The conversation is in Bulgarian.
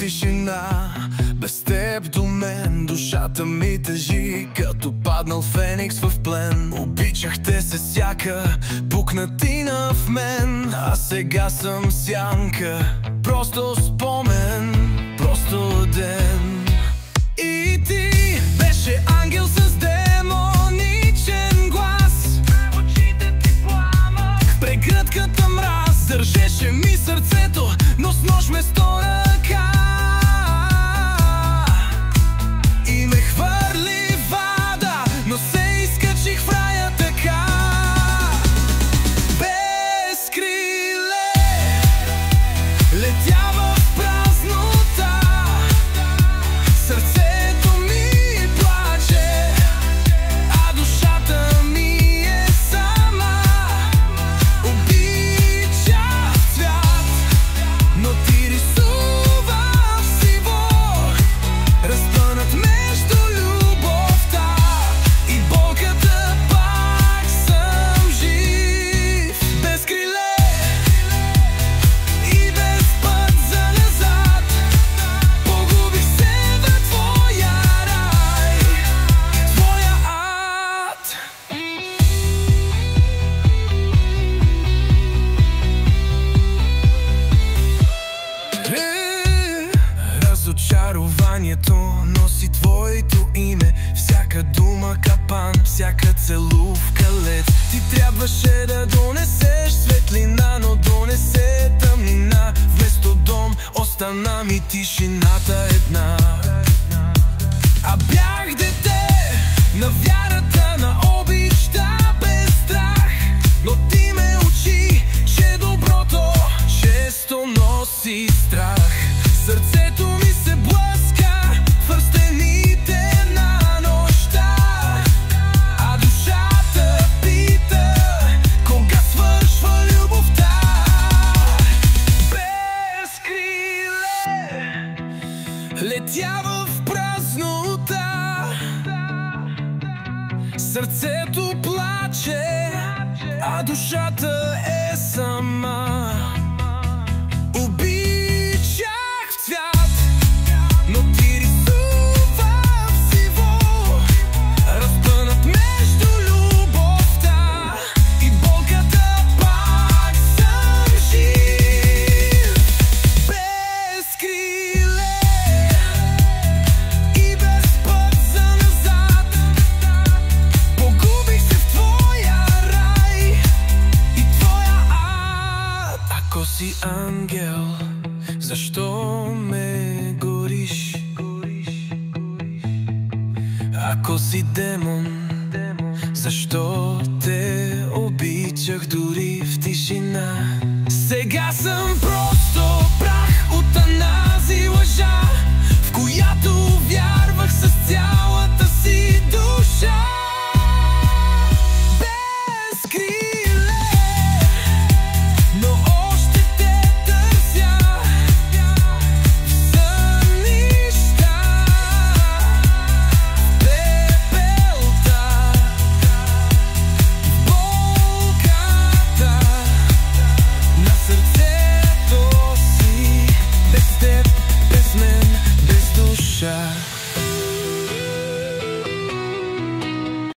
тишина. Без теб до мен душата ми тежи, като паднал феникс в плен. Обичах те с всяка пукнатина в мен, а сега съм сянка. Просто спомен, просто ден. И ти беше ангел с демоничен глас. Очите ти пламък, прегръдката мраз. Държеше ми сърцето, но с нож вместо ръка. И ме хвърли вада, но се изкачих в рая така. Без криле летя в празнота. Сърцето ми плаче, а душата ми е сама. Обичах цвят, но ти рисува в сиво. Разпънат между любовта и болката, пак съм жив. Без криле и без път за назад, погубих се в твоя рай, твоя ад. Разочарованието носи твоето име. Всяка дума капан, всяка целувка лед. Ти трябваше да донесеш светлина, но донесе тъмнина. Вместо дом остана ми тишината една. А бях дете на вярата, на обичта без страх. Но ти ме учи, че доброто често носи страх. Сърцето ми се блъска в стените на нощта, а душата пита кога свършва любовта. Без криле летя в празнота. Сърцето плаче, а душата е сама. Обичах цвят, но ти рисува в сиво. Разпънат между любовта и болката, пак съм жив. Без криле и без път за назад, погубих се в твоя рай и твоя ад. Ако си ангел, защо ме гориш? Ако си демон, защо те обичах дори в тишина?